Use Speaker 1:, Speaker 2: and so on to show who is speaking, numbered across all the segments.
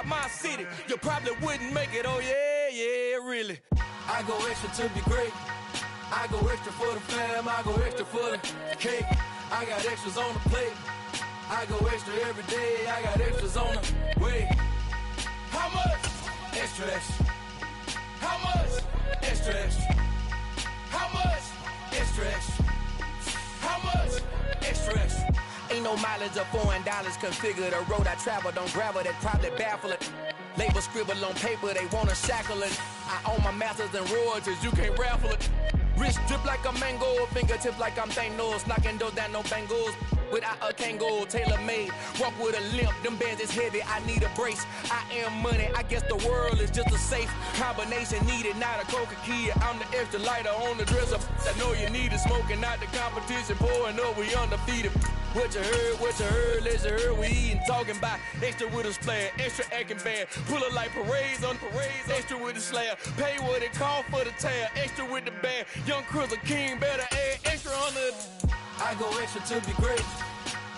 Speaker 1: My city, you probably wouldn't make it, oh yeah, really. I go extra to be great. I go extra for the fam, I go extra for the cake. I got extras on the plate. I go extra every day, I got extras on the way. How much? Extra, extra. How much? Extra, extra. How much? Extra, extra. How much? Extra, extra. Ain't no mileage of $4 configure the road I travel. Don't gravel that probably baffle it. Label scribble on paper, they wanna shackle it. I own my masters and royalties, you can't raffle it. Wrist drip like a mango, fingertip like I'm Thanos. Knocking doors down, no bangles. Without a Kango, tailor-made. Walk with a limp, them bands is heavy, I need a brace. I am money, I guess the world is just a safe combination needed, not a coca-key. I'm the extra lighter on the dresser. I know you need it, smoking out the competition, pouring up, we undefeated. What you heard, let's heard, we eating, talking about extra with a splash, extra acting bad, pull it like parades on parades, extra with the slab, pay what it cost for the tab, extra with the band, young Chris a king, better add extra on the. I go extra to be great.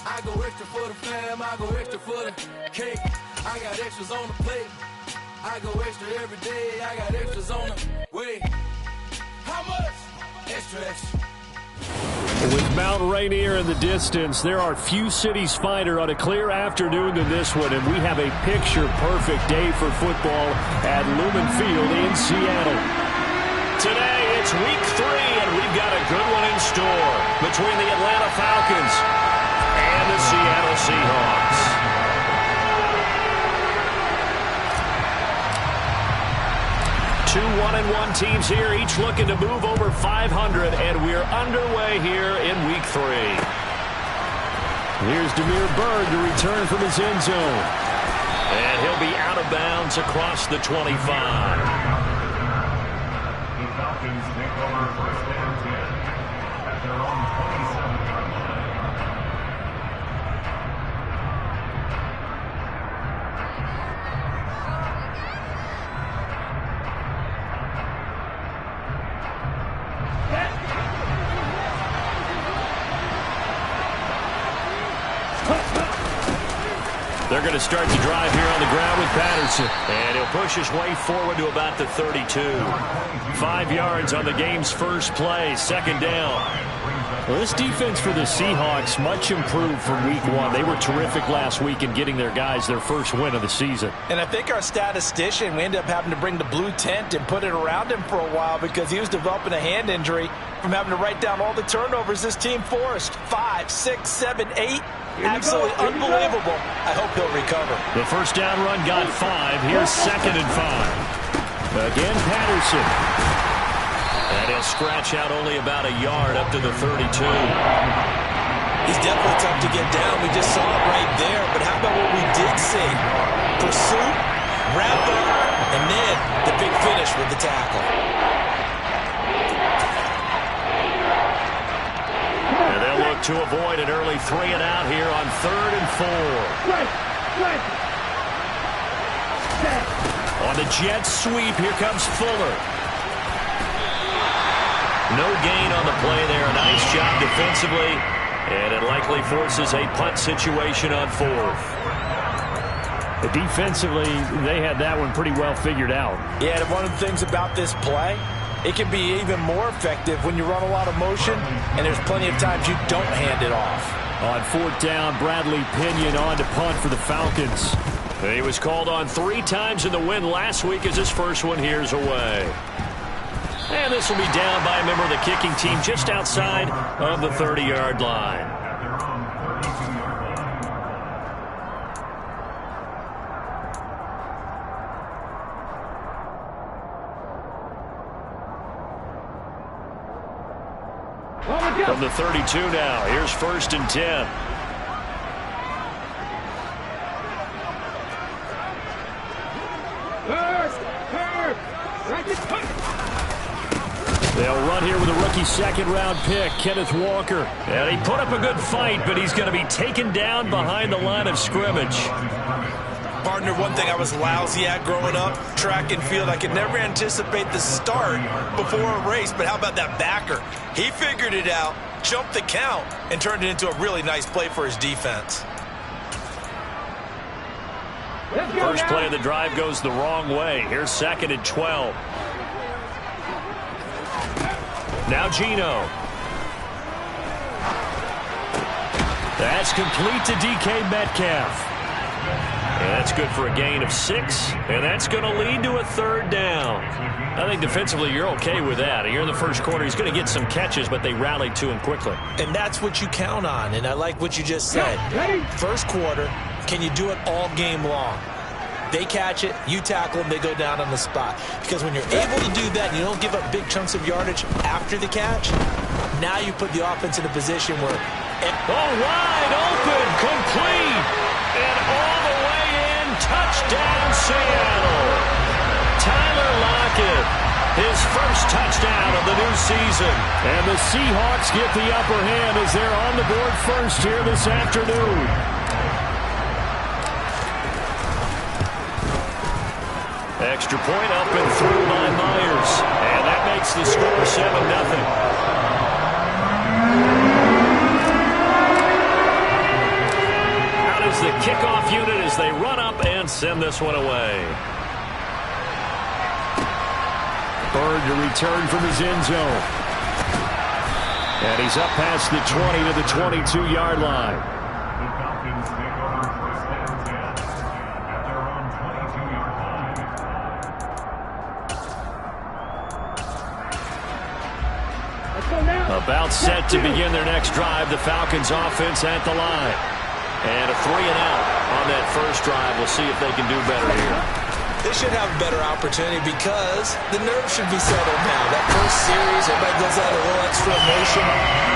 Speaker 1: I go extra for the fam, I go extra for the cake. I got extras on the plate. I go extra every day, I got extras on the way. How much? Extra, extra.
Speaker 2: With Mount Rainier in the distance, there are few cities finer on a clear afternoon than this one, and we have a picture-perfect day for football at Lumen Field in Seattle. Today, it's week 3, and we've got a good one in store between the Atlanta Falcons and the Seattle Seahawks. Two 1-1 teams here, each looking to move over 500, and we're underway here in week 3. Here's Demir Bird to return from his end zone. And he'll be out of bounds across the 25.
Speaker 3: Falcons take over first and 10 at their own 27-yard line.
Speaker 2: They're going to start the drive here on the ground with Patterson. And he'll push his way forward to about the 32. 5 yards on the game's first play, second down. Well, this defense for the Seahawks much improved from week 1. They were terrific last week in getting their guys their first win of the season.
Speaker 4: And I think our statistician, we ended up having to bring the blue tent and put it around him for a while because he was developing a hand injury from having to write down all the turnovers this team forced. 5, 6, 7, 8. Absolutely unbelievable. I hope he'll recover.
Speaker 2: The first down run got 5. Here's 2nd and 5. Again, Patterson. And he'll scratch out only about a yard up to the 32.
Speaker 4: He's definitely tough to get down. We just saw it right there. But how about what we did see? Pursuit, wrap up, and then the big finish with the tackle.
Speaker 2: And they'll look to avoid an early 3 and out here on 3rd and 4. On the jet sweep, here comes Fuller. No gain on the play there. A nice job defensively. And it likely forces a punt situation on 4th.
Speaker 5: Defensively, they had that one pretty well figured out.
Speaker 4: Yeah, and one of the things about this play, it can be even more effective when you run a lot of motion, and there's plenty of times you don't hand it off.
Speaker 5: On 4th down, Bradley Pinion on to punt for the Falcons.
Speaker 2: He was called on 3 times in the win last week as his first one here's away. And this will be down by a member of the kicking team just outside of the 30-yard line. From the 32 now, here's 1st and 10.
Speaker 5: They'll run here with a rookie second-round pick, Kenneth Walker.
Speaker 2: And he put up a good fight, but he's going to be taken down behind the line of scrimmage.
Speaker 4: Partner, one thing I was lousy at growing up, track and field. I could never anticipate the start before a race, but how about that backer? He figured it out, jumped the count, and turned it into a really nice play for his defense.
Speaker 2: First play of the drive goes the wrong way. Here's 2nd and 12. Now Geno. That's complete to DK Metcalf. And that's good for a gain of 6. And that's going to lead to a 3rd down. I think defensively you're okay with that. You're in the first quarter. He's going to get some catches, but they rallied to him quickly.
Speaker 4: And that's what you count on. And I like what you just said. First quarter, can you do it all game long? They catch it, you tackle them, they go down on the spot. Because when you're able to do that and you don't give up big chunks of yardage after the catch, now you put the offense in a position where...
Speaker 2: wide open, complete, and all the way in, touchdown Seattle. Tyler Lockett, his first touchdown of the new season. And the Seahawks get the upper hand as they're on the board first here this afternoon. Extra point up and through by Myers. And that makes the score 7-0. Out is the kickoff unit as they run up and send this one away. Bird to return from his end zone. And he's up past the 20 to the 22-yard line.
Speaker 3: The Falcons take over first and 10 at their own 22-yard line.
Speaker 2: About set to begin their next drive. The Falcons offense at the line. And a 3-and-out on that first drive. We'll see if they can do better here.
Speaker 4: They should have a better opportunity because the nerves should be settled now. That first series, everybody goes out a little extra emotion.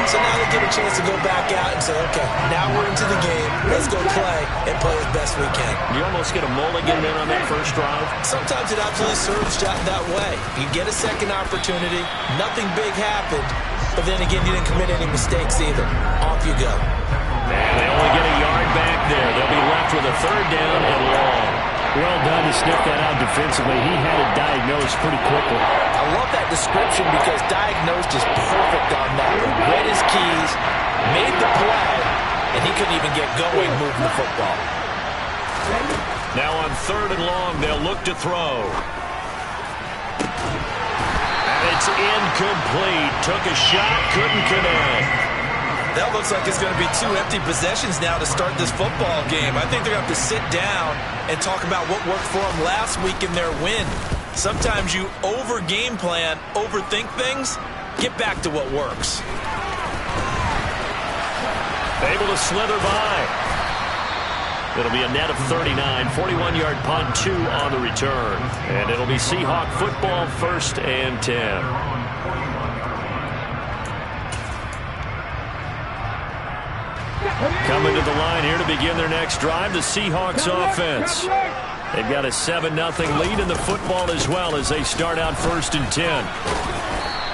Speaker 4: So now they get a chance to go back out and say, okay, now we're into the game. Let's go play and play as best we can.
Speaker 2: You almost get a mulligan then on that first drive.
Speaker 4: Sometimes it absolutely serves that way. You get a second opportunity. Nothing big happened. But then again, you didn't commit any mistakes either. Off you go.
Speaker 2: And they only get a yard back there. They'll be left with a 3rd down and long.
Speaker 5: Well done to sniff that out defensively. He had it diagnosed pretty quickly.
Speaker 4: I love that description because diagnosed is perfect on that. Read his keys, made the play, and he couldn't even get going moving the football.
Speaker 2: Now on 3rd and long, they'll look to throw. And it's incomplete. Took a shot, couldn't connect.
Speaker 4: That looks like it's going to be 2 empty possessions now to start this football game. I think they're going to have to sit down and talk about what worked for them last week in their win. Sometimes you over-game plan, overthink things. Get back to what works.
Speaker 2: Able to slither by. It'll be a net of 39, 41-yard punt, 2 on the return. And it'll be Seahawk football, 1st and 10. Coming to the line here to begin their next drive, the Seahawks offense. They've got a 7-0 lead in the football as well as they start out 1st and 10.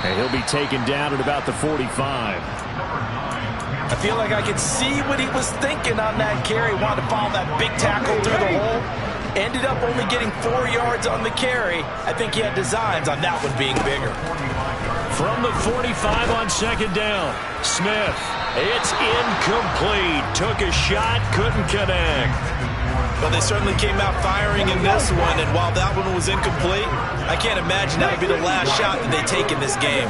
Speaker 2: And he'll be taken down at about the 45.
Speaker 4: I feel like I could see what he was thinking on that carry. Wanted to follow that big tackle through the hole. Ended up only getting 4 yards on the carry. I think he had designs on that one being bigger.
Speaker 2: From the 45 on 2nd down, Smith. It's incomplete. Took a shot, couldn't connect.
Speaker 4: Well, they certainly came out firing in this one, and while that one was incomplete, I can't imagine that would be the last shot that they take in this game.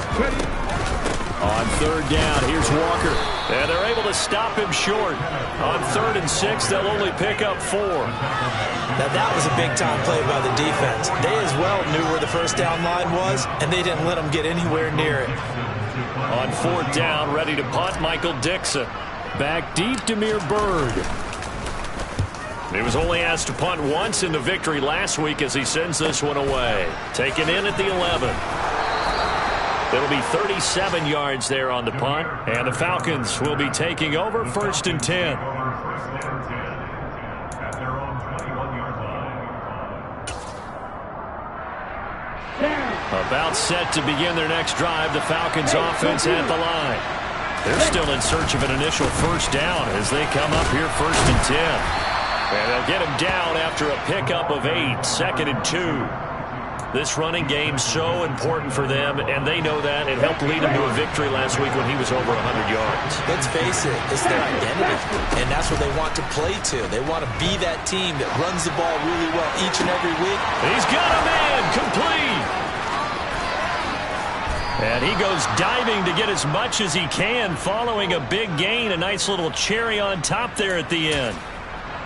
Speaker 2: On 3rd down, here's Walker. And they're able to stop him short. On 3rd and 6, they'll only pick up 4.
Speaker 4: Now, that was a big-time play by the defense. They as well knew where the first down line was, and they didn't let them get anywhere near it.
Speaker 2: On 4th down, ready to punt, Michael Dixon.
Speaker 5: Back deep, Demir Bird.
Speaker 2: He was only asked to punt once in the victory last week as he sends this one away. Taken in at the 11. It'll be 37 yards there on the punt, and the Falcons will be taking over 1st and 10. About set to begin their next drive, the Falcons offense at the line. They're still in search of an initial 1st down as they come up here 1st and 10. And they'll get him down after a pickup of 8, 2nd and 2. This running game so important for them, and they know that. It helped lead them to a victory last week when he was over 100 yards.
Speaker 4: Let's face it, it's their identity, and that's what they want to play to. They want to be that team that runs the ball really well each and every week.
Speaker 2: He's got a man complete. And he goes diving to get as much as he can following a big gain. A nice little cherry on top there at the end.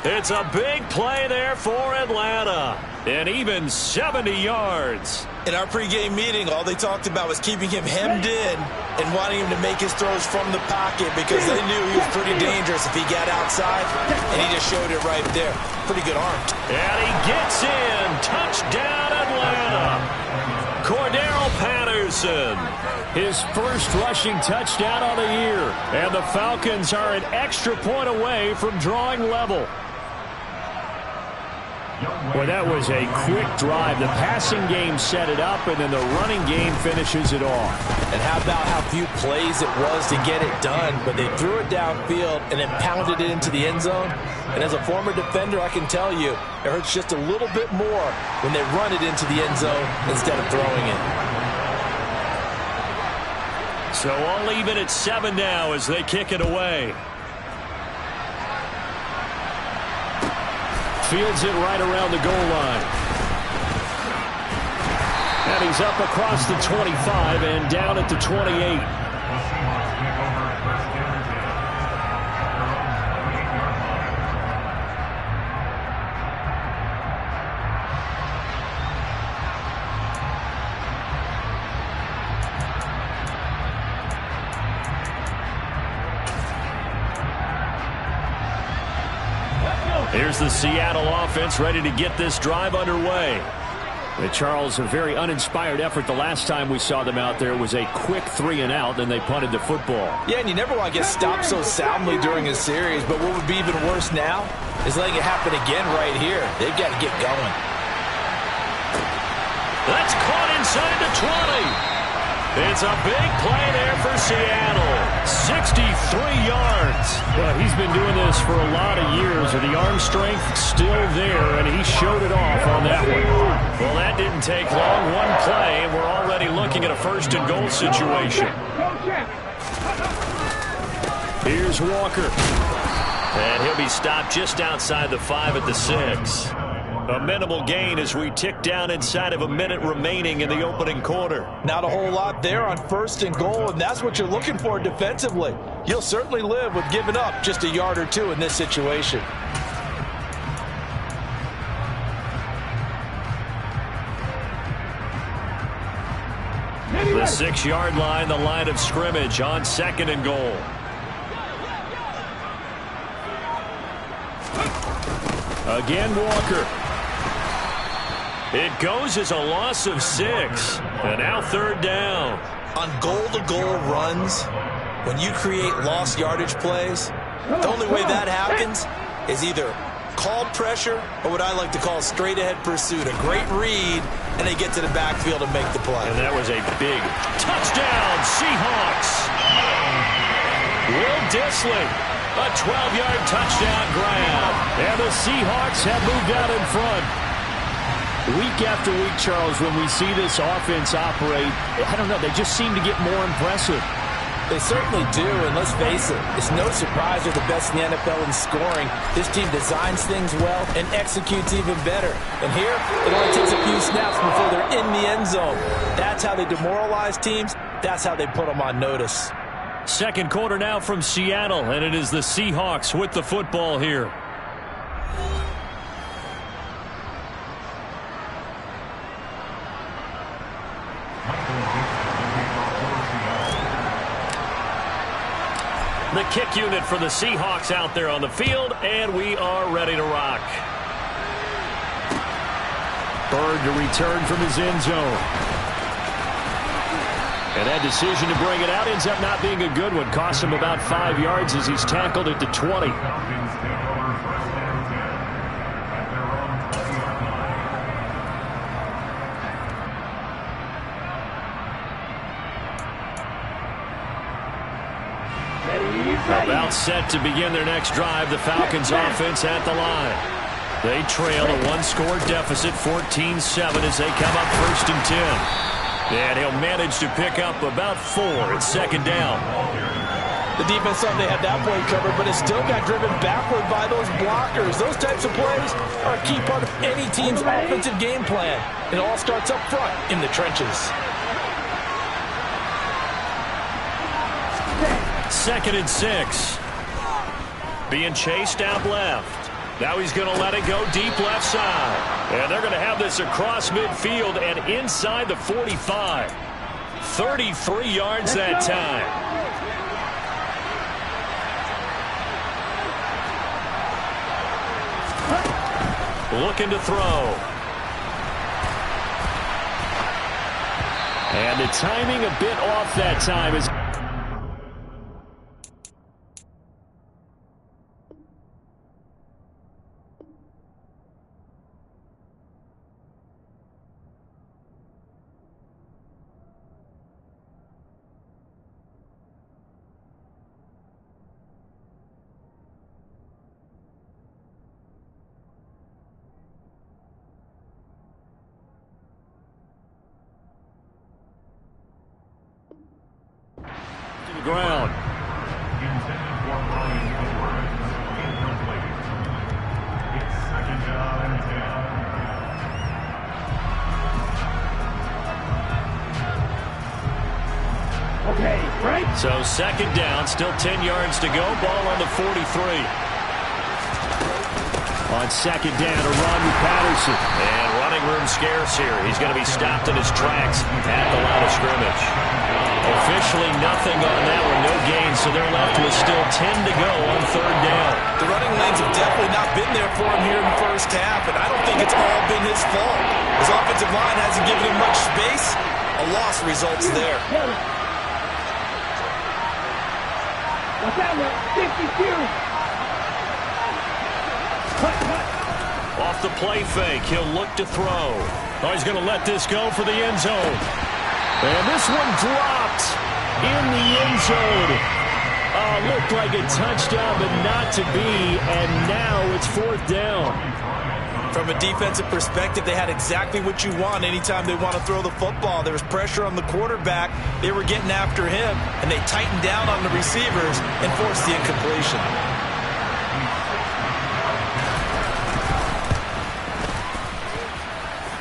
Speaker 2: It's a big play there for Atlanta. And even 70 yards.
Speaker 4: In our pregame meeting, all they talked about was keeping him hemmed in and wanting him to make his throws from the pocket because they knew he was pretty dangerous if he got outside, and he just showed it right there. Pretty good arm.
Speaker 2: And he gets in. Touchdown, Atlanta. Cordero Patterson, his first rushing touchdown on the year. And the Falcons are an extra point away from drawing level. Well, that was a quick drive. The passing game set it up, and then the running game finishes it off.
Speaker 4: And how about how few plays it was to get it done, but they threw it downfield and then pounded it into the end zone. And as a former defender, I can tell you, it hurts just a little bit more when they run it into the end zone instead of throwing it.
Speaker 2: So all even at 7 now as they kick it away. Fields it right around the goal line. And he's up across the 25 and down at the 28. Here's the Seattle offense ready to get this drive underway. And Charles, a very uninspired effort the last time we saw them out there. It was a quick 3-and-out, then they punted the football.
Speaker 4: Yeah, and you never want to get stopped so soundly during a series, but what would be even worse now is letting it happen again right here. They've got to get going.
Speaker 2: That's caught inside the 20. It's a big play there for Seattle. 63 yards. Well, he's been doing this for a lot of years, and the arm strength still there, and he showed it off on that one. Well, that didn't take long. One play, and we're already looking at a first-and-goal situation. Here's Walker. And he'll be stopped just outside the 5 at the 6. A minimal gain as we tick down inside of a minute remaining in the opening quarter.
Speaker 4: Not a whole lot there on 1st and goal, and that's what you're looking for defensively. You'll certainly live with giving up just a yard or two in this situation.
Speaker 2: The 6-yard line, the line of scrimmage on 2nd and goal. Again, Walker. It goes as a loss of 6. And now 3rd down.
Speaker 4: On goal-to-goal runs, when you create lost yardage plays, the only way that happens is either called pressure or what I like to call straight-ahead pursuit. A great read, and they get to the backfield and make the play.
Speaker 2: And that was a big touchdown, Seahawks. Will Dissly, a 12-yard touchdown grab. And the Seahawks have moved out in front. Week after week, Charles, when we see this offense operate, I don't know, they just seem to get more impressive.
Speaker 4: They certainly do, and let's face it, it's no surprise they're the best in the NFL in scoring. This team designs things well and executes even better. And here, it only takes a few snaps before they're in the end zone. That's how they demoralize teams. That's how they put them on notice.
Speaker 2: Second quarter now from Seattle, and it is the Seahawks with the football here. The kick unit for the Seahawks out there on the field, and we are ready to rock. Bird to return from his end zone. And that decision to bring it out ends up not being a good one. Costs him about 5 yards as he's tackled at the 20. About set to begin their next drive. The Falcons offense at the line. They trail a one-score deficit, 14-7, as they come up 1st and 10. And he'll manage to pick up about 4 at 2nd down.
Speaker 4: The defense thought they had that play covered, but it still got driven backward by those blockers. Those types of plays are a key part of any team's offensive game plan. It all starts up front in the trenches.
Speaker 2: 2nd and 6. Being chased out left. Now he's going to let it go deep left side. And they're going to have this across midfield and inside the 45. 33 yards that time. Looking to throw. And the timing a bit off that time is... ground.
Speaker 3: Intended for line of words, incomplete. It's 2nd down and 10.
Speaker 1: Okay, right?
Speaker 2: So 2nd down, still 10 yards to go. Ball on the 43. On 2nd down, a run with Patterson. And running room scarce here. He's going to be stopped in his tracks at the line of scrimmage. Officially nothing on that one, no gain, so they're left with still 10 to go on 3rd down.
Speaker 4: The running lanes have definitely not been there for him here in the first half, and I don't think it's all been his fault. His offensive line hasn't given him much space. A loss results there.
Speaker 1: What's that one? 52.
Speaker 2: Off the play fake, he'll look to throw. Oh, he's going to let this go for the end zone. And this one dropped in the end zone. Looked like a touchdown, but not to be. And now it's 4th down.
Speaker 4: From a defensive perspective, they had exactly what you want anytime they want to throw the football. There was pressure on the quarterback. They were getting after him, and they tightened down on the receivers and forced the incompletion.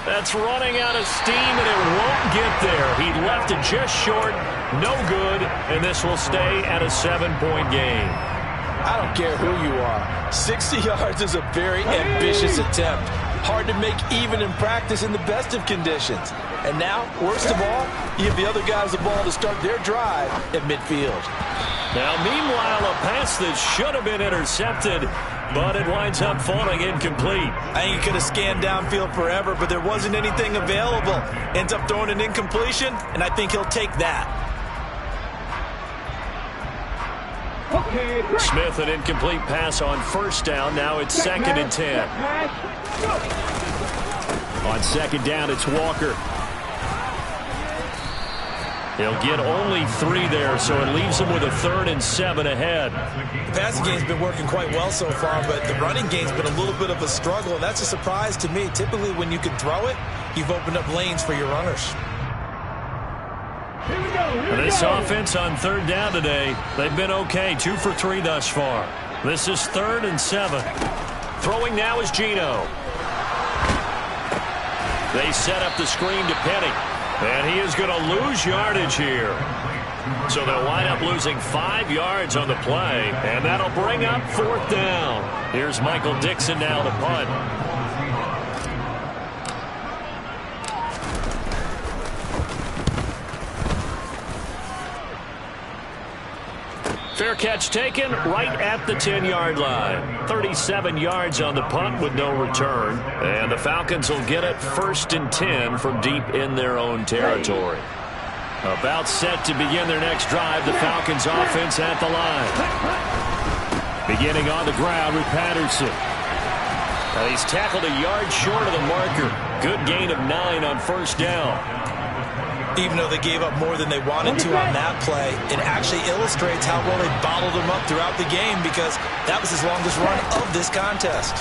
Speaker 2: That's running out of steam, and it won't get there. He left it just short, no good, and this will stay at a 7-point game.
Speaker 4: I don't care who you are. 60 yards is a very ambitious attempt. Hard to make even in practice in the best of conditions. And now, worst of all, you give the other guys the ball to start their drive at midfield.
Speaker 2: Now, meanwhile, a pass that should have been intercepted, but it winds up falling incomplete.
Speaker 4: I think he could have scanned downfield forever, but there wasn't anything available. Ends up throwing an incompletion, and I think he'll take that.
Speaker 2: Smith, an incomplete pass on 1st down. Now it's 2nd and 10. On 2nd down, it's Walker. He'll get only 3 there, so it leaves him with a 3rd and 7 ahead.
Speaker 4: The passing game's been working quite well so far, but the running game's been a little bit of a struggle, and that's a surprise to me. Typically, when you can throw it, you've opened up lanes for your runners.
Speaker 2: This offense on 3rd down today, they've been okay. 2 for 3 thus far. This is 3rd and 7. Throwing now is Geno. They set up the screen to Penny. And he is going to lose yardage here. So they'll wind up losing 5 yards on the play. And that'll bring up 4th down. Here's Michael Dixon now to punt. Fair catch taken right at the 10-yard line. 37 yards on the punt with no return. And the Falcons will get it 1st and 10 from deep in their own territory. About set to begin their next drive, the Falcons offense at the line. Beginning on the ground with Patterson. Now he's tackled a yard short of the marker. Good gain of 9 on 1st down.
Speaker 4: Even though they gave up more than they wanted to on that play, it actually illustrates how well they bottled him up throughout the game, because that was his longest run of this contest.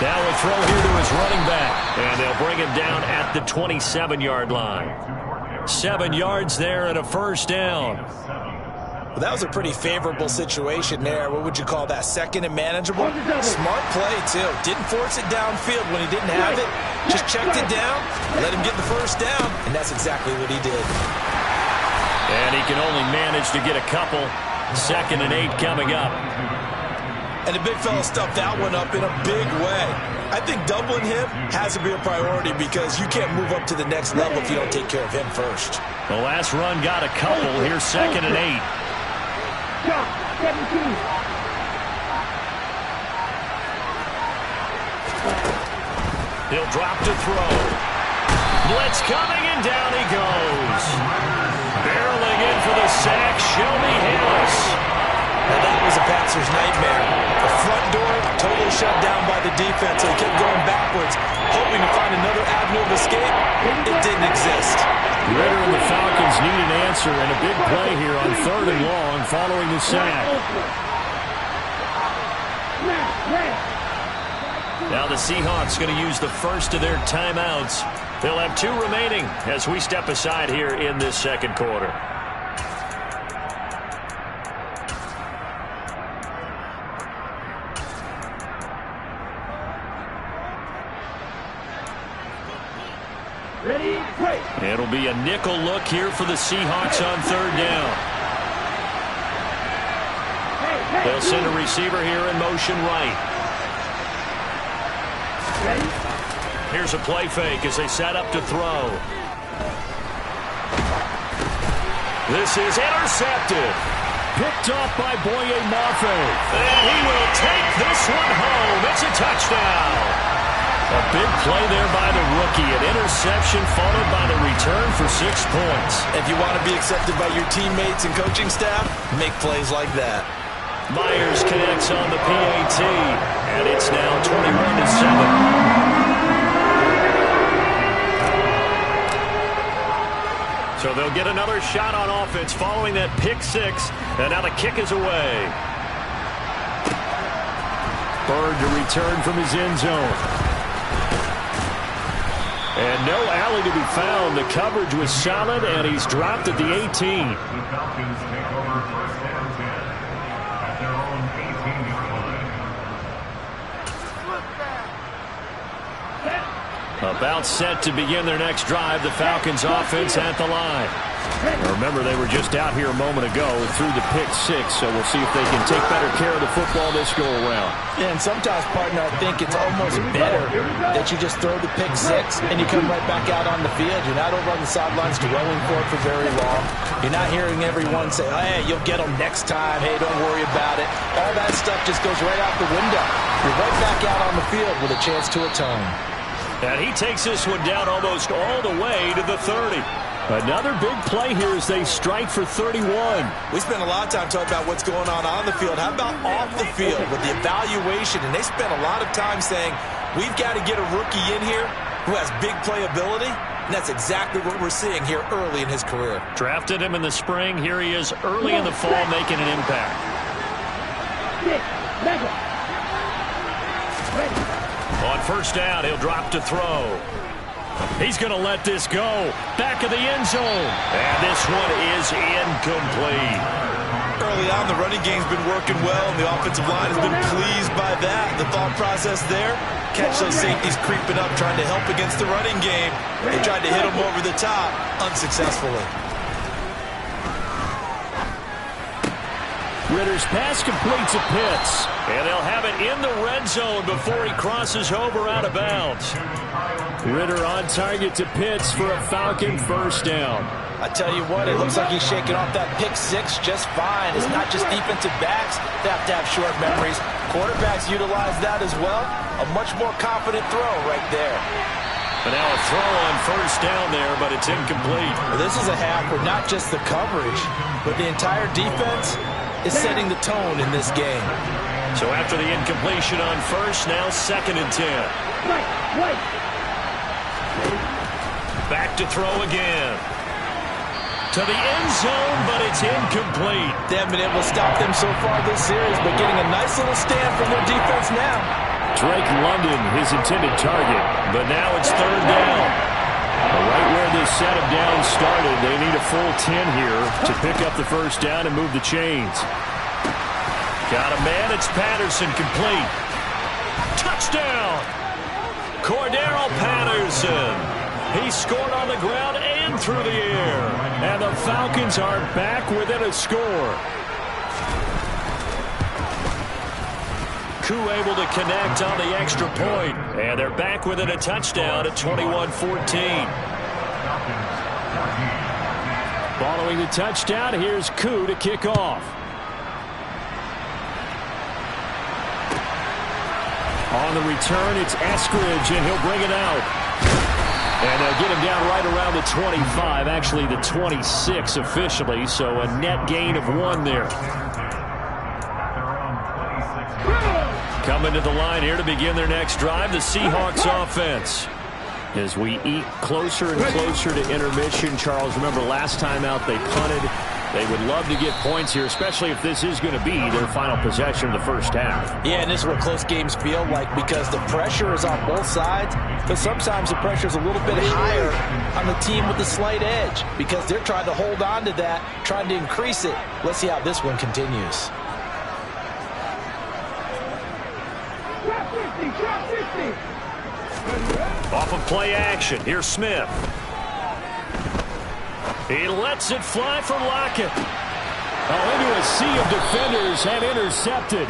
Speaker 2: Now a throw here to his running back. And they'll bring him down at the 27-yard line. 7 yards there and a first down.
Speaker 4: Well, that was a pretty favorable situation there. What would you call that? Second and manageable? Smart play, too. Didn't force it downfield when he didn't have it. Just checked it down, let him get the first down, and that's exactly what he did.
Speaker 2: And he can only manage to get a couple. 2nd and 8 coming up.
Speaker 4: And the big fella stuffed that one up in a big way. I think doubling him has to be a priority because you can't move up to the next level if you don't take care of him first.
Speaker 2: The last run got a couple. Here's 2nd and 8. He'll drop to throw. Blitz coming, and down he goes. Barreling in for the sack, Shelby Harris.
Speaker 4: And that was a passer's nightmare. The front door totally shut down by the defense, so he kept going backwards, hoping to find another avenue of escape. It didn't exist.
Speaker 2: Ritter and the Falcons need an answer, and a big play here on 3rd and long following the sack. Now the Seahawks going to use the first of their timeouts. They'll have 2 remaining as we step aside here in this 2nd quarter. It'll be a nickel look here for the Seahawks on 3rd down. They'll send a receiver here in motion right. Here's a play fake as they set up to throw. This is intercepted. Picked off by Boye Mafe. And he will take this one home. It's a touchdown. A big play there by the rookie. An interception followed by the return for 6 points.
Speaker 4: If you want to be accepted by your teammates and coaching staff, make plays like that.
Speaker 2: Myers connects on the PAT, and it's now 21-7. So they'll get another shot on offense following that pick 6, and now the kick is away. Bird to return from his end zone. And no alley to be found. The coverage was solid, and he's dropped at the 18.
Speaker 3: The Falcons take over 1st and 10 at their own 18-yard line.
Speaker 2: About set to begin their next drive. The Falcons offense at the line. Remember, they were just out here a moment ago through the pick 6, so we'll see if they can take better care of the football this go-around.
Speaker 4: Yeah, and sometimes, partner, I think it's almost better that you just throw the pick 6 and you come right back out on the field. You're not over on the sidelines dwelling for it for very long. You're not hearing everyone say, hey, you'll get them next time. Hey, don't worry about it. All that stuff just goes right out the window. You're right back out on the field with a chance to atone.
Speaker 2: And he takes this one down almost all the way to the 30. Another big play here as they strike for 31.
Speaker 4: We spent a lot of time talking about what's going on the field. How about off the field with the evaluation? And they spent a lot of time saying, we've got to get a rookie in here who has big playability. And that's exactly what we're seeing here early in his career.
Speaker 2: Drafted him in the spring. Here he is early in the fall making an impact. On 1st down, he'll drop to throw. He's going to let this go. Back of the end zone. And this one is incomplete.
Speaker 4: Early on, the running game's been working well, and the offensive line has been pleased by that. The thought process there, catch those safeties creeping up, trying to help against the running game. They tried to hit him over the top, unsuccessfully.
Speaker 2: Ritter's pass completes a Pitts. And they'll have it in the red zone before he crosses over out of bounds. Ritter on target to Pitts for a Falcon 1st down.
Speaker 4: I tell you what, it looks like he's shaking off that pick 6 just fine. It's not just defensive backs that have to have short memories. Quarterbacks utilize that as well. A much more confident throw right there.
Speaker 2: But now a throw on 1st down there, but it's incomplete.
Speaker 4: Well, this is a half where not just the coverage, but the entire defense is setting the tone in this game.
Speaker 2: So after the incompletion on 1st, now 2nd and 10. Back to throw again. To the end zone, but it's incomplete.
Speaker 4: They haven't been able to stop them so far this series, but getting a nice little stand from their defense now.
Speaker 2: Drake London his intended target, but now it's third down. Right where this set of downs started, they need a full 10 here to pick up the first down and move the chains. Got a man, it's Patterson, complete. Touchdown! Cordero Patterson. He scored on the ground and through the air. And the Falcons are back within a score. Koo able to connect on the extra point. And they're back within a touchdown at 21-14. Following the touchdown, here's Koo to kick off. On the return, it's Eskridge, and he'll bring it out. And they'll get him down right around the 25, actually the 26 officially, so a net gain of 1 there. Coming to the line here to begin their next drive, the Seahawks offense. As we eat closer and closer to intermission, Charles, remember last time out they punted. They would love to get points here, especially if this is going to be their final possession of the first half.
Speaker 4: Yeah, and this is what close games feel like because the pressure is on both sides, but sometimes the pressure is a little bit higher on the team with the slight edge because they're trying to hold on to that, trying to increase it. Let's see how this one continues.
Speaker 2: Off of play action, here's Smith. He lets it fly for Lockett. Oh, into a sea of defenders and intercepted.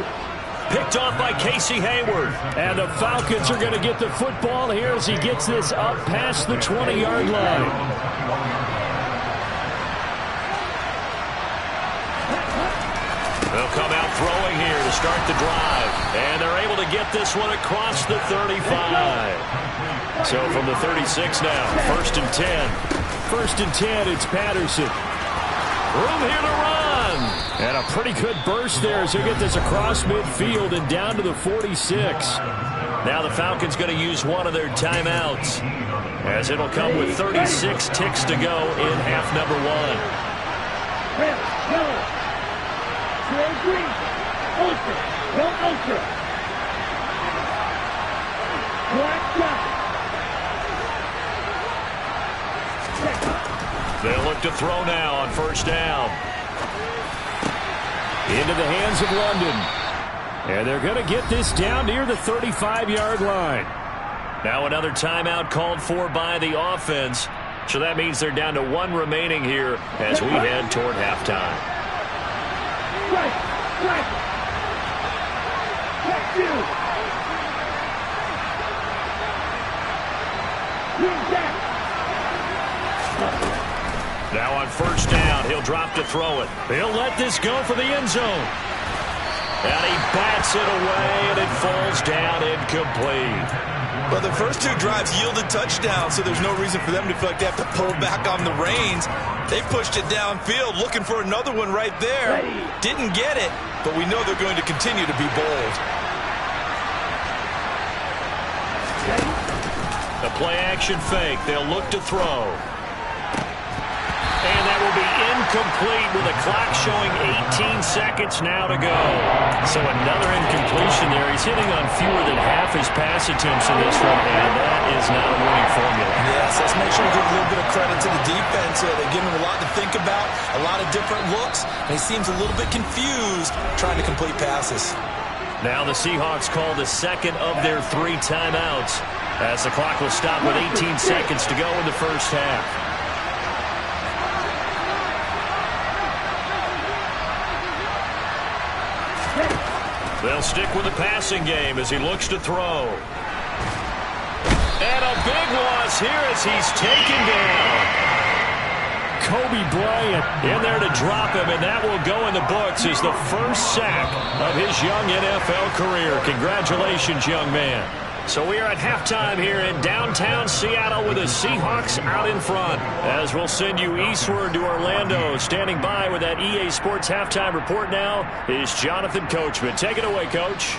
Speaker 2: Picked off by Casey Hayward. And the Falcons are going to get the football here as he gets this up past the 20-yard line. They'll come out throwing here to start the drive. And they're able to get this one across the 35. So from the 36 now, 1st and 10. 1st and 10, it's Patterson. Room here to run. And a pretty good burst there as they get this across midfield and down to the 46. Now the Falcons going to use one of their timeouts as it'll come with 36 ticks to go in half number 1. They'll look to throw now on 1st down. Into the hands of London. And they're going to get this down near the 35-yard line. Now another timeout called for by the offense. So that means they're down to 1 remaining here as we head toward halftime. Now on 1st down, he'll drop to throw it. He'll let this go for the end zone. And he bats it away, and it falls down incomplete.
Speaker 4: Well, the first 2 drives yielded touchdowns, so there's no reason for them to feel like they have to pull back on the reins. They pushed it downfield, looking for another one right there. Didn't get it, but we know they're going to continue to be bold.
Speaker 2: The play-action fake. They'll look to throw. And that will be incomplete with a clock showing 18 seconds now to go. So another incompletion there. He's hitting on fewer than half his pass attempts in this one, and that is not a winning formula.
Speaker 4: Yes, let's make sure we give a little bit of credit to the defense here. They give him a lot to think about, a lot of different looks, and he seems a little bit confused trying to complete passes.
Speaker 2: Now the Seahawks call the second of their 3 timeouts as the clock will stop with 18 seconds to go in the first half. They'll stick with the passing game as he looks to throw. And a big loss here as he's taken down. Kobe Bryant in there to drop him, and that will go in the books as the first sack of his young NFL career. Congratulations, young man. So we are at halftime here in downtown Seattle with the Seahawks out in front. As we'll send you eastward to Orlando. Standing by with that EA Sports halftime report now is Jonathan Coachman. Take it away, Coach.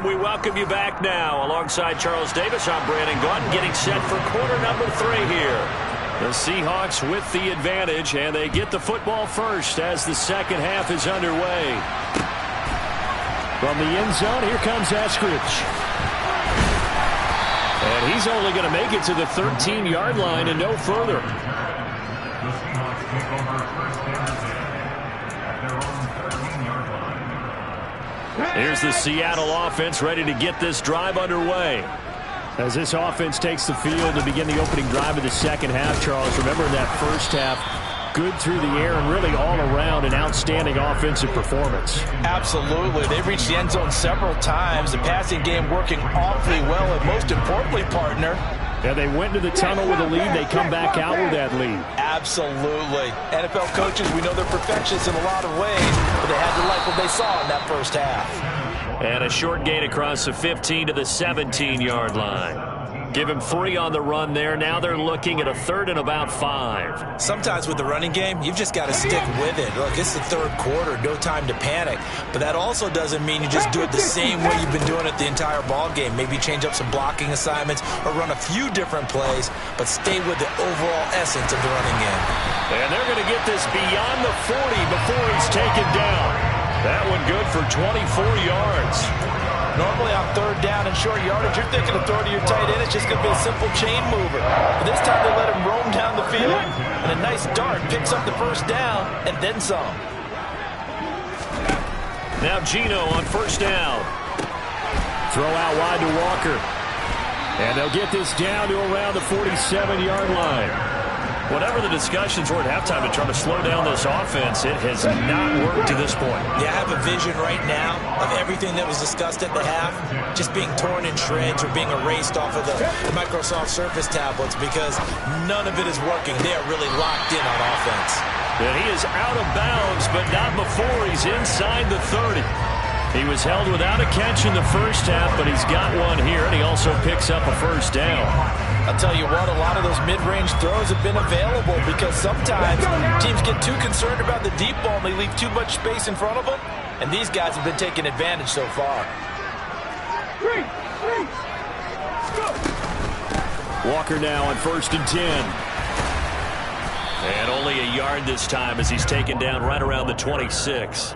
Speaker 2: And we welcome you back now. Alongside Charles Davis, I'm Brandon Gunn, getting set for quarter number 3 here. The Seahawks with the advantage, and they get the football first as the second half is underway. From the end zone, here comes Eskridge. And he's only going to make it to the 13-yard line and no further.
Speaker 3: The Seahawks take over first and 10 at their own 13-yard line.
Speaker 2: Here's the Seattle offense ready to get this drive underway. As this offense takes the field to begin the opening drive of the second half, Charles, remember in that first half, good through the air and really all around an outstanding offensive performance.
Speaker 4: Absolutely. They reached the end zone several times. The passing game working awfully well, and most importantly, partner,
Speaker 2: yeah, they went to the tunnel with a lead. They come back out with that lead.
Speaker 4: Absolutely. NFL coaches, we know they're perfectionists in a lot of ways, but they had to like what they saw in that first half.
Speaker 2: And a short gain across the 15 to the 17-yard line. Give him 3 on the run there. Now they're looking at a 3rd and about 5.
Speaker 4: Sometimes with the running game, you've just got to stick with it. Look, it's the third quarter, no time to panic. But that also doesn't mean you just do it the same way you've been doing it the entire ball game. Maybe change up some blocking assignments or run a few different plays, but stay with the overall essence of the running game.
Speaker 2: And they're going to get this beyond the 40 before he's taken down. That one good for 24 yards.
Speaker 4: Normally on 3rd down and short yardage, you're thinking of throwing to your tight end. It's just going to be a simple chain mover. But this time they let him roam down the field, and a nice dart picks up the first down and then some.
Speaker 2: Now Geno on 1st down. Throw out wide to Walker. And they'll get this down to around the 47-yard line. Whatever the discussions were at halftime to try to slow down this offense, it has not worked to this point.
Speaker 4: Yeah, I have a vision right now of everything that was discussed at the half just being torn in shreds or being erased off of the Microsoft Surface tablets because none of it is working. They are really locked in on offense.
Speaker 2: And he is out of bounds, but not before he's inside the 30. He was held without a catch in the first half, but he's got one here, and he also picks up a 1st down.
Speaker 4: I'll tell you what, a lot of those mid-range throws have been available because sometimes teams get too concerned about the deep ball and they leave too much space in front of them, and these guys have been taking advantage so far.
Speaker 2: Walker now on 1st and 10. And only a yard this time as he's taken down right around the 26.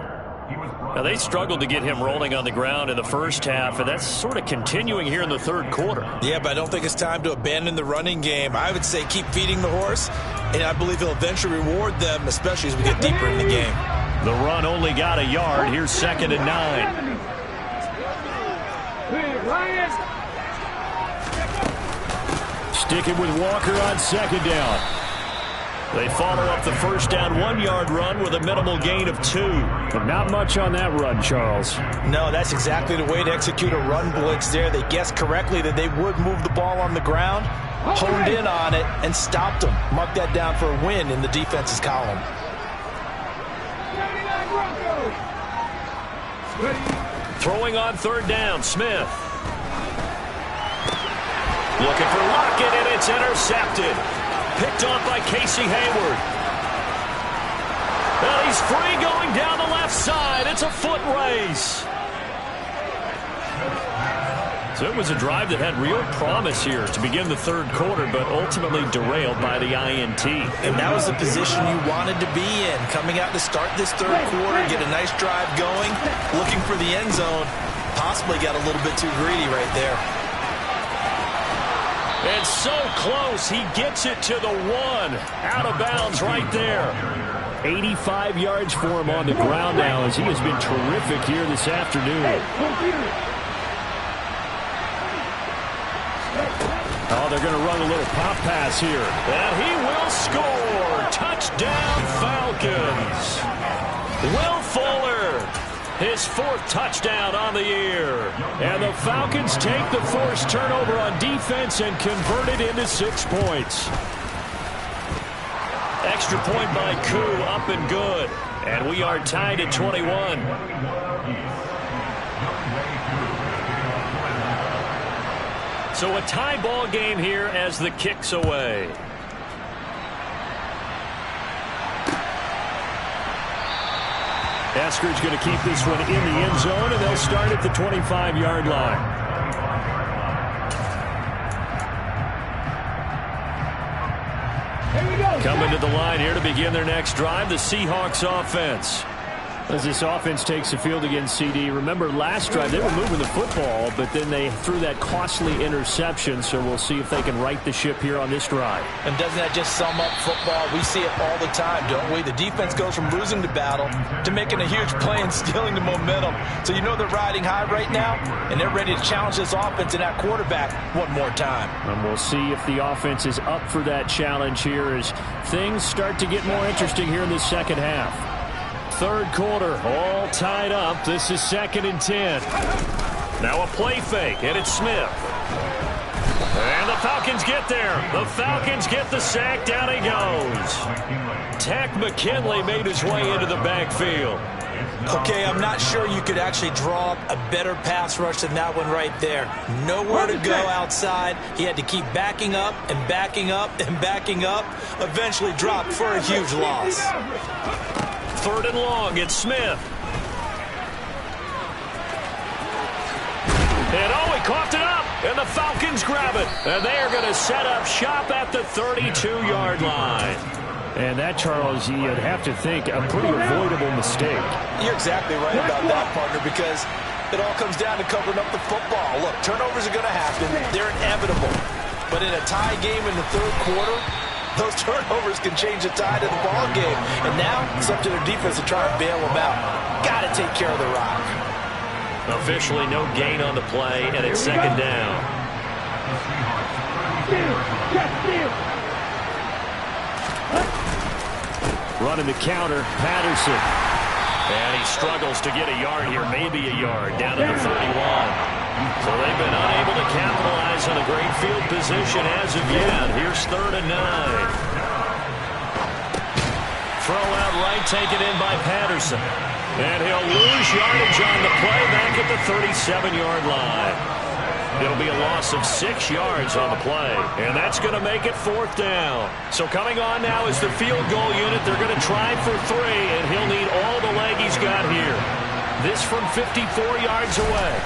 Speaker 2: Now, they struggled to get him rolling on the ground in the first half, and that's sort of continuing here in the 3rd quarter.
Speaker 4: Yeah, but I don't think it's time to abandon the running game. I would say keep feeding the horse, and I believe he'll eventually reward them, especially as we get deeper in the game.
Speaker 2: The run only got a yard. Here's 2nd and 9. Sticking with Walker on 2nd down. They follow up the 1st down 1-yard run with a minimal gain of 2. But not much on that run, Charles.
Speaker 4: No, that's exactly the way to execute a run blitz there. They guessed correctly that they would move the ball on the ground, honed in on it, and stopped them. Mark that down for a win in the defense's column.
Speaker 2: Throwing on 3rd down, Smith. Looking for Lockett, and it's intercepted. Picked off by Casey Hayward. Well, he's free going down the left side. It's a foot race. So it was a drive that had real promise here to begin the 3rd quarter, but ultimately derailed by the INT.
Speaker 4: And that was the position you wanted to be in. Coming out to start this 3rd quarter, get a nice drive going, looking for the end zone. Possibly got a little bit too greedy right there.
Speaker 2: And so close, he gets it to the 1. Out of bounds right there. 85 yards for him on the ground now as he has been terrific here this afternoon. Oh, they're going to run a little pop pass here. And he will score. Touchdown, Falcons. Will Fuller. His 4th touchdown on the year. And the Falcons take the forced turnover on defense and convert it into 6 points. Extra point by Koo, up and good. And we are tied at 21. So a tie ball game here as the kick's away. Esker's going to keep this one in the end zone, and they'll start at the 25-yard line. Coming to the line here to begin their next drive, the Seahawks offense. As this offense takes the field against CD, remember last drive they were moving the football, but then they threw that costly interception, so we'll see if they can right the ship here on this drive.
Speaker 4: And doesn't that just sum up football? We see it all the time, don't we? The defense goes from losing the battle to making a huge play and stealing the momentum. So you know they're riding high right now, and they're ready to challenge this offense and that quarterback one more time.
Speaker 2: And we'll see if the offense is up for that challenge here as things start to get more interesting here in the second half. Third quarter, all tied up. This is 2nd and 10. Now a play fake, and it's Smith. And the Falcons get there. The Falcons get the sack. Down he goes. Tack McKinley made his way into the backfield.
Speaker 4: Okay, I'm not sure you could actually draw up a better pass rush than that one right there. Nowhere to go outside. He had to keep backing up and backing up and backing up. Eventually dropped for a huge loss.
Speaker 2: 3rd and long, it's Smith. And he coughed it up, and the Falcons grab it. And they are going to set up shop at the 32-yard line. And that, Charles, you'd have to think a pretty avoidable mistake.
Speaker 4: You're exactly right about that, partner, because it all comes down to covering up the football. Look, turnovers are going to happen. They're inevitable. But in a tie game in the third quarter, those turnovers can change the tide of the ball game. And now it's up to their defense to try and bail them out. Got to take care of the rock.
Speaker 2: Officially no gain on the play, and it's 2nd down. Running the counter, Patterson. And he struggles to get a yard here, maybe a yard, down to the 31. So they've been unable to capitalize on a great field position as of yet. Here's 3rd and 9. Throw out right, taken in by Patterson. And he'll lose yardage on the play back at the 37-yard line. It'll be a loss of 6 yards on the play. And that's going to make it 4th down. So coming on now is the field goal unit. They're going to try for 3, and he'll need all the leg he's got here. This from 54 yards away.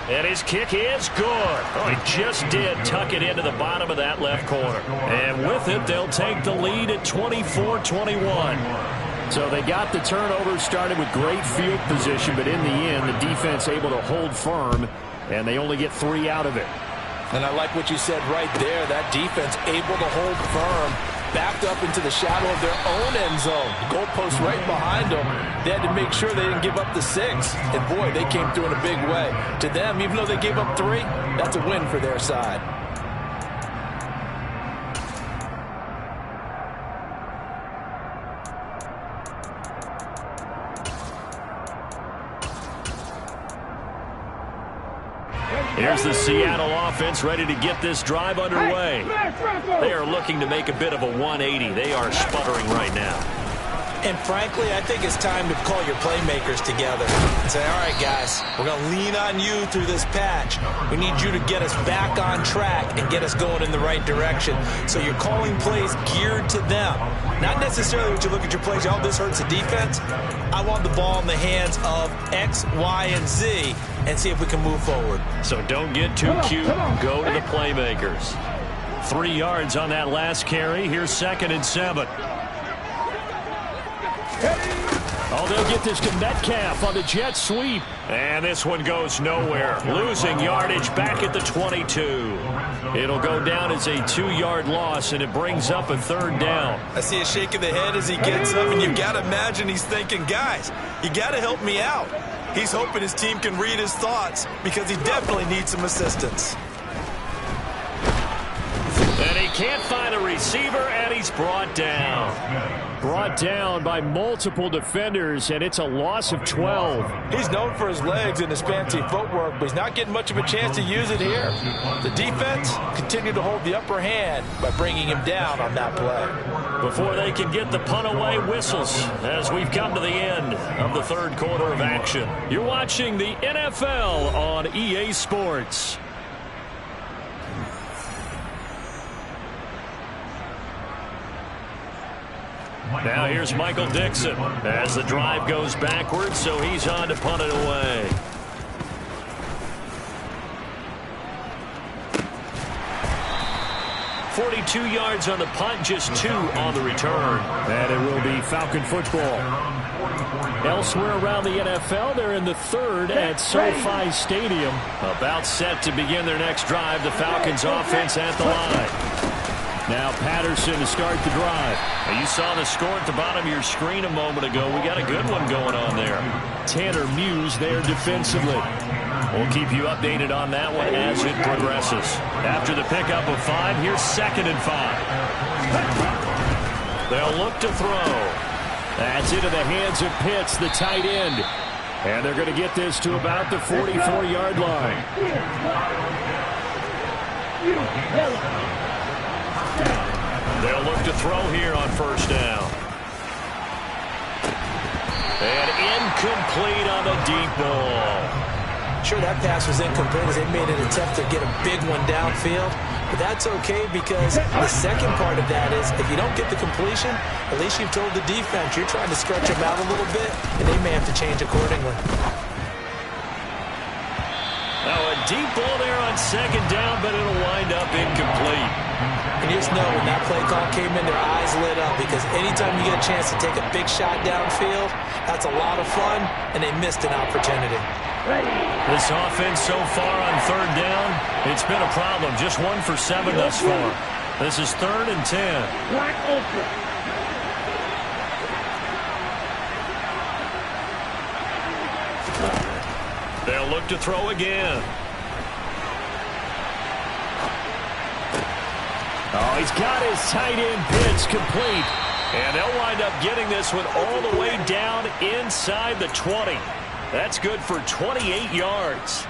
Speaker 2: And his kick is good. Oh, he just did tuck it into the bottom of that left corner. And with it, they'll take the lead at 24-21. So they got the turnover, started with great field position, but in the end, the defense able to hold firm, and they only get 3 out of it.
Speaker 4: And I like what you said right there. That defense able to hold firm, backed up into the shadow of their own end zone. The goalpost right behind them. They had to make sure they didn't give up the 6. And, boy, they came through in a big way. To them, even though they gave up 3, that's a win for their side.
Speaker 2: Here's the Seattle offense ready to get this drive underway. They are looking to make a bit of a 180. They are sputtering right now.
Speaker 4: And frankly, I think it's time to call your playmakers together and say, all right, guys, we're going to lean on you through this patch. We need you to get us back on track and get us going in the right direction. So you're calling plays geared to them. Not necessarily when you look at your plays, oh, this hurts the defense. I want the ball in the hands of X, Y, and Z and see if we can move forward.
Speaker 2: So don't get too cute. Go to the playmakers. 3 yards on that last carry. Here's 2nd and 7. Oh, they'll get this to Metcalf on the jet sweep. And this one goes nowhere. Losing yardage back at the 22. It'll go down as a 2-yard loss, and it brings up a 3rd down.
Speaker 4: I see a shake of the head as he gets up, and you've got to imagine he's thinking, guys, you got to help me out. He's hoping his team can read his thoughts because he definitely needs some assistance.
Speaker 2: And he can't find a receiver, and he's brought down. Brought down by multiple defenders, and it's a loss of 12.
Speaker 4: He's known for his legs and his fancy footwork, but he's not getting much of a chance to use it here. The defense continued to hold the upper hand by bringing him down on that play.
Speaker 2: Before they can get the punt away, whistles as we've come to the end of the 3rd quarter of action. You're watching the NFL on EA Sports. Now here's Michael Dixon as the drive goes backwards, so he's on to punt it away. .42 yards on the punt, just 2 on the return. And it will be Falcon football. Elsewhere around the NFL, they're in the third at SoFi Stadium. About set to begin their next drive, the Falcons offense at the line. Now Patterson to start the drive. Now you saw the score at the bottom of your screen a moment ago. We got a good one going on there. Tanner Muse there defensively. We'll keep you updated on that one as it progresses. After the pickup of 5, here's 2nd and 5. They'll look to throw. That's into the hands of Pitts, the tight end. And they're going to get this to about the 44-yard line. They'll look to throw here on 1st down. And incomplete on the deep ball.
Speaker 4: Sure, that pass was incomplete as they made an attempt to get a big one downfield. But that's okay because the second part of that is if you don't get the completion, at least you've told the defense you're trying to stretch them out a little bit, and they may have to change accordingly.
Speaker 2: Now a deep ball there on 2nd down, but it'll wind up incomplete.
Speaker 4: And you just know when that play call came in, their eyes lit up because anytime you get a chance to take a big shot downfield, that's a lot of fun, and they missed an opportunity.
Speaker 2: This offense so far on 3rd down, it's been a problem. Just 1 for 7 thus far. This is 3rd and 10. They'll look to throw again. Oh, he's got his tight end Pitts complete. And they'll wind up getting this one all the way down inside the 20. That's good for 28 yards.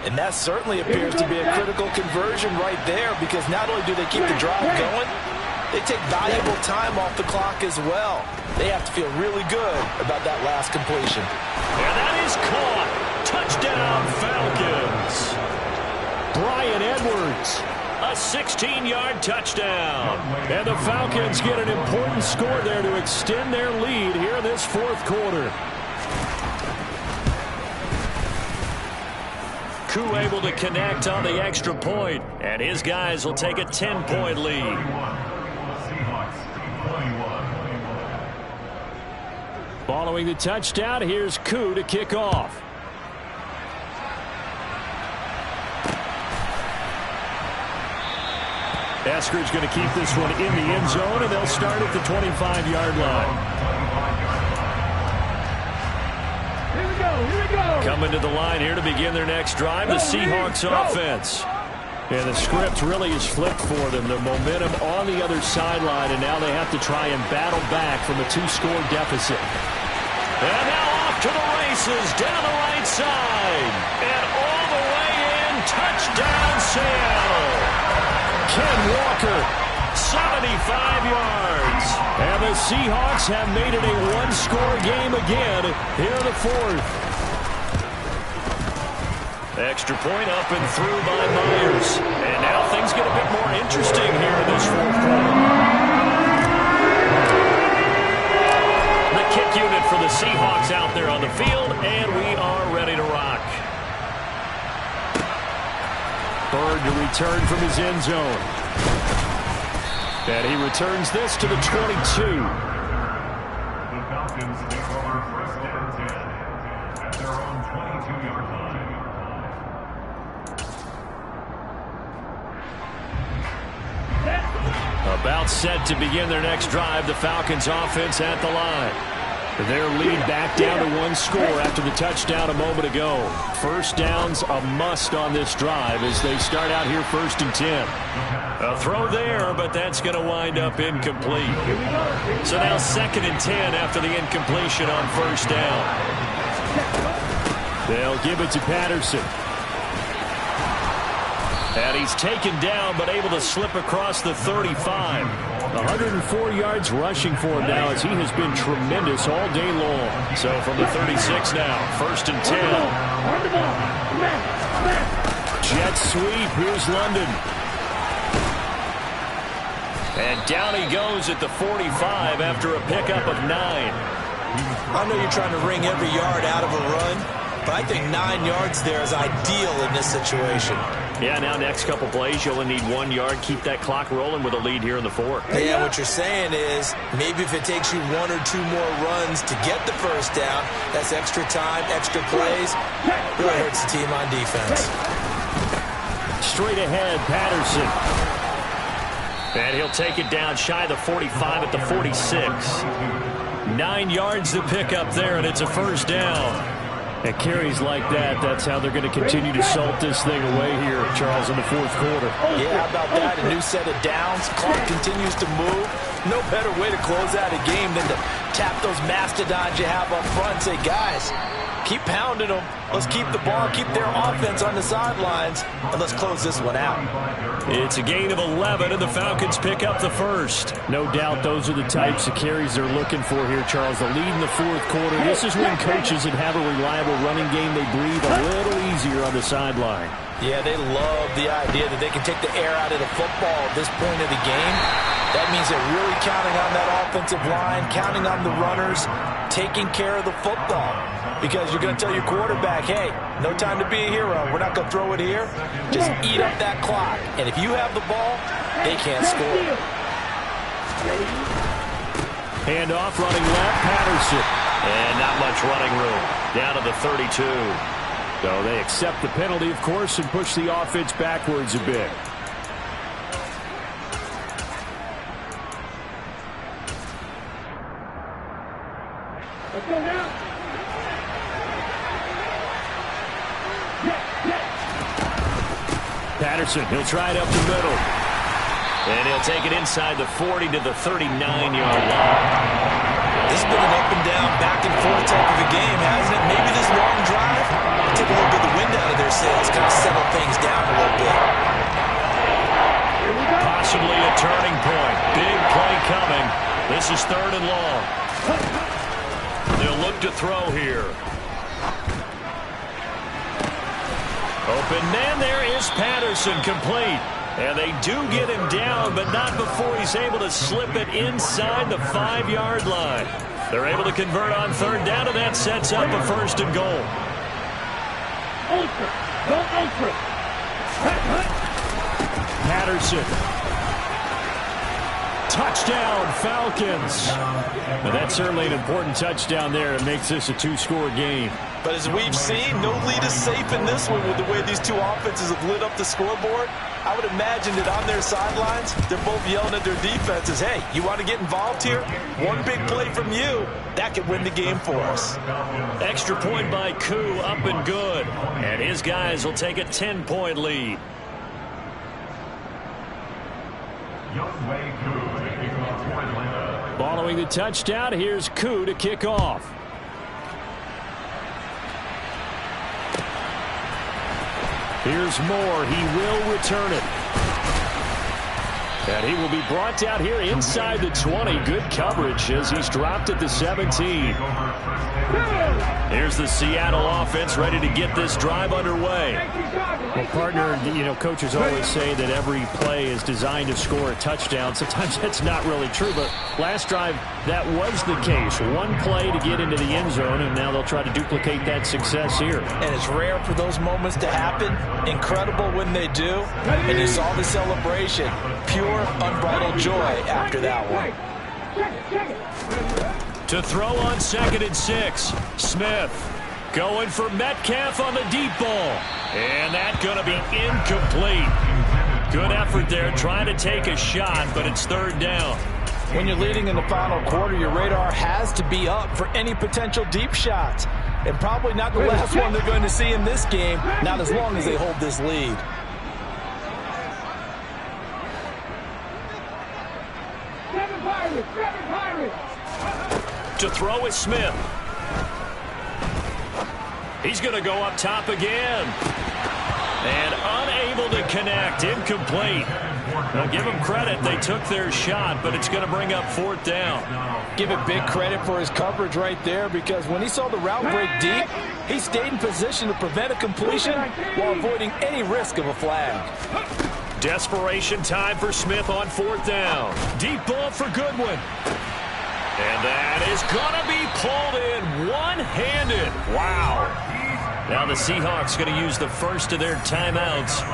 Speaker 4: And that certainly appears to be a critical conversion right there because not only do they keep the drive going, they take valuable time off the clock as well. They have to feel really good about that last completion.
Speaker 2: And that is caught. Touchdown, Falcons. Brian Edwards, a 16-yard touchdown. And the Falcons get an important score there to extend their lead here in this 4th quarter. Koo able to connect on the extra point, and his guys will take a 10-point lead. Following the touchdown, here's Koo to kick off. Esker's going to keep this one in the end zone, and they'll start at the 25-yard line. Coming to the line here to begin their next drive, the Seahawks offense. And the script really is flipped for them. The momentum on the other sideline, and now they have to try and battle back from a 2-score deficit. And now off to the races, down the right side. And all the way in, touchdown Seattle. Ken Walker, 75 yards. And the Seahawks have made it a 1-score game again here in the 4th. Extra point up and through by Myers. And now things get a bit more interesting here in this 4th quarter. The kick unit for the Seahawks out there on the field, and we are ready to rock. Bird to return from his end zone. And he returns this to the 22.
Speaker 3: The Falcons take over 1st and 10 at their own 22-yard line.
Speaker 2: About set to begin their next drive, the Falcons offense at the line. Their lead back down to 1 score after the touchdown a moment ago. 1st down's a must on this drive as they start out here 1st and 10. A throw there, but that's going to wind up incomplete. So now 2nd and 10 after the incompletion on 1st down. They'll give it to Patterson. And he's taken down, but able to slip across the 35. 104 yards rushing for him now as he has been tremendous all day long. So from the 36 now, 1st and 10. Jet sweep, here's London. And down he goes at the 45 after a pickup of 9.
Speaker 4: I know you're trying to wring every yard out of a run, but I think 9 yards there is ideal in this situation.
Speaker 2: Yeah, now next couple plays, you'll only need 1 yard. Keep that clock rolling with a lead here in the 4th.
Speaker 4: Yeah, what you're saying is maybe if it takes you 1 or 2 more runs to get the first down, that's extra time, extra plays. Really hurts the team on defense.
Speaker 2: Straight ahead, Patterson. And he'll take it down shy of the 45 at the 46. 9 yards to pick up there, and it's a first down. And carries like that, that's how they're going to continue to salt this thing away here, Charles, in the 4th quarter.
Speaker 4: Yeah, how about that? A new set of downs. Clock continues to move. No better way to close out a game than to tap those mastodons you have up front and say, guys, keep pounding them. Let's keep the ball, keep their offense on the sidelines, and let's close this one out.
Speaker 2: It's a gain of 11, and the Falcons pick up the first. No doubt those are the types of carries they're looking for here, Charles. The lead in the 4th quarter. This is when coaches that have a reliable running game, they breathe a little easier on the sideline.
Speaker 4: Yeah, they love the idea that they can take the air out of the football at this point of the game. That means they're really counting on that offensive line, counting on the runners, taking care of the football. Because you're going to tell your quarterback, hey, no time to be a hero. We're not going to throw it here. Just eat up that clock. And if you have the ball, they can't score.
Speaker 2: Hand off, running left, Patterson. And not much running room. Down to the 32. So they accept the penalty, of course, and push the offense backwards a bit.
Speaker 6: Let's go now.
Speaker 2: Patterson, he'll try it up the middle. And he'll take it inside the 40 to the 39-yard line.
Speaker 4: This has been an up and down, back and forth type of a game, hasn't it? Maybe this long drive took a little bit of the wind out of their sails, kind of settle things down a little bit.
Speaker 2: Possibly a turning point. Big play coming. This is 3rd and long. They'll look to throw here. Open man, there is Patterson, complete. And they do get him down, but not before he's able to slip it inside the 5-yard line. They're able to convert on 3rd down, and that sets up a 1st and goal. Patterson. Touchdown, Falcons. Now that's certainly an important touchdown there. It makes this a 2-score game.
Speaker 4: But as we've seen, no lead is safe in this one with the way these two offenses have lit up the scoreboard. I would imagine that on their sidelines, they're both yelling at their defenses, hey, you want to get involved here? One big play from you, that could win the game for us.
Speaker 2: Extra point by Koo, up and good. And his guys will take a 10-point lead. Following the touchdown, here's Koo to kick off. Here's Moore. He will return it. And he will be brought down here inside the 20. Good coverage as he's dropped at the 17. Here's the Seattle offense ready to get this drive underway. Well, partner, you know, coaches always say that every play is designed to score a touchdown. Sometimes that's not really true, but last drive, that was the case. One play to get into the end zone, and now they'll try to duplicate that success here.
Speaker 4: And it's rare for those moments to happen. Incredible when they do. And you saw the celebration. Pure, unbridled joy after that one.
Speaker 2: To throw on 2nd and 6, Smith going for Metcalf on the deep ball. And that's going to be incomplete. Good effort there trying to take a shot, but it's 3rd down.
Speaker 4: When you're leading in the final quarter, your radar has to be up for any potential deep shots. And probably not the last one they're going to see in this game, not as long as they hold this lead.
Speaker 2: To throw is Smith. He's going to go up top again. And unable to connect. Incomplete. Now give him credit. They took their shot, but it's going to bring up 4th down.
Speaker 4: Give it big credit for his coverage right there, because when he saw the route break deep, he stayed in position to prevent a completion while avoiding any risk of a flag.
Speaker 2: Desperation time for Smith on 4th down. Deep ball for Goodwin. And that is going to be pulled in one-handed. Wow. Now the Seahawks going to use the first of their timeouts.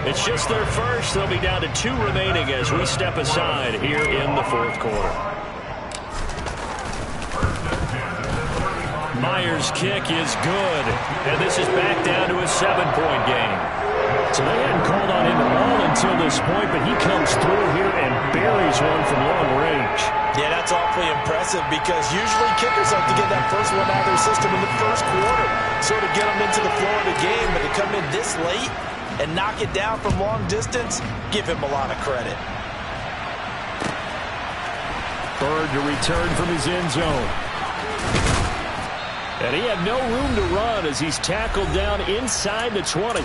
Speaker 2: It's just their first. They'll be down to 2 remaining as we step aside here in the 4th quarter. Myers' kick is good. And this is back down to a 7-point game. So they hadn't called on him at all until this point, but he comes through here and buries one from long range.
Speaker 4: Yeah, that's awfully impressive because usually kickers like to get that first one out of their system in the first quarter, sort of get them into the flow of the game, but to come in this late and knock it down from long distance, give him a lot of credit.
Speaker 2: Bird to return from his end zone. And he had no room to run as he's tackled down inside the 20.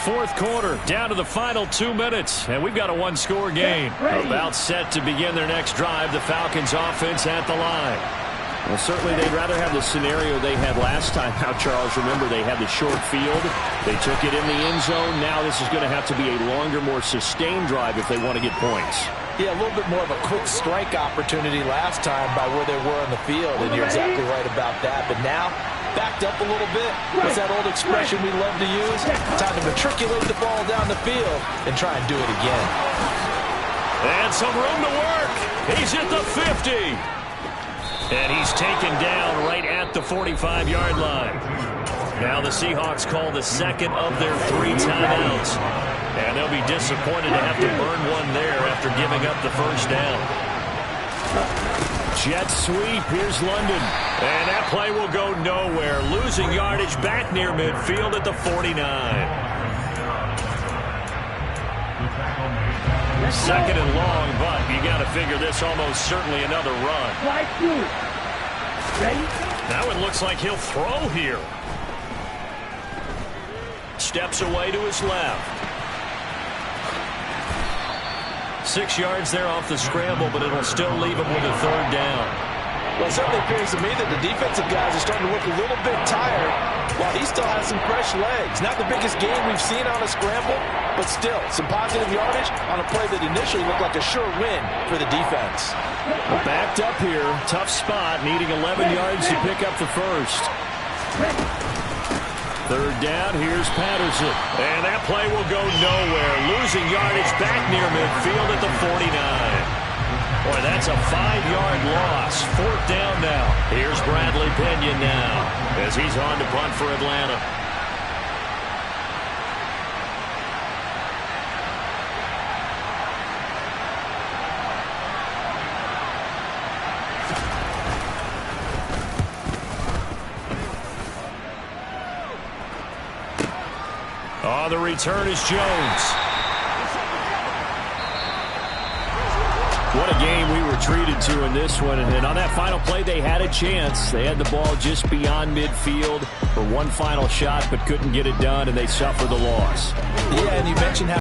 Speaker 2: 4th quarter, down to the final 2 minutes, and we've got a 1-score game. About set to begin their next drive, the Falcons offense at the line. Well, certainly they'd rather have the scenario they had last time. Now, Charles, remember they had the short field. They took it in the end zone. Now this is going to have to be a longer, more sustained drive if they want to get points. Yeah, a little bit more of a quick strike opportunity last time by where they were on the field, and you're exactly right about that. But now, backed up a little bit. What's that old expression we love to use? Time to matriculate the ball down the field and try and do it again. And some room to work. He's at the 50. And he's taken down right at the 45-yard line. Now the Seahawks call the second of their 3 timeouts. And they'll be disappointed to have to burn one there after giving up the first down. Jet sweep. Here's London. And that play will go nowhere. Losing yardage back near midfield at the 49. Second and long, but you got to figure this almost certainly another run. Now it looks like he'll throw here. Steps away to his left. 6 yards there off the scramble, but it'll still leave him with a 3rd down. Well, it certainly appears to me that the defensive guys are starting to look a little bit tired while he still has some fresh legs. Not the biggest game we've seen on a scramble, but still some positive yardage on a play that initially looked like a sure win for the defense. Backed up here, tough spot, needing 11 yards to pick up the first. 3rd down, here's Patterson. And that play will go nowhere. Losing yardage back near midfield at the 49. Boy, that's a 5-yard loss. 4th down now. Here's Bradley Pinion now as he's on to punt for Atlanta. The return is Jones. What a game we were treated to in this one. And on that final play, they had a chance. They had the ball just beyond midfield for one final shot, but couldn't get it done, and they suffer the loss. Yeah, and you mentioned how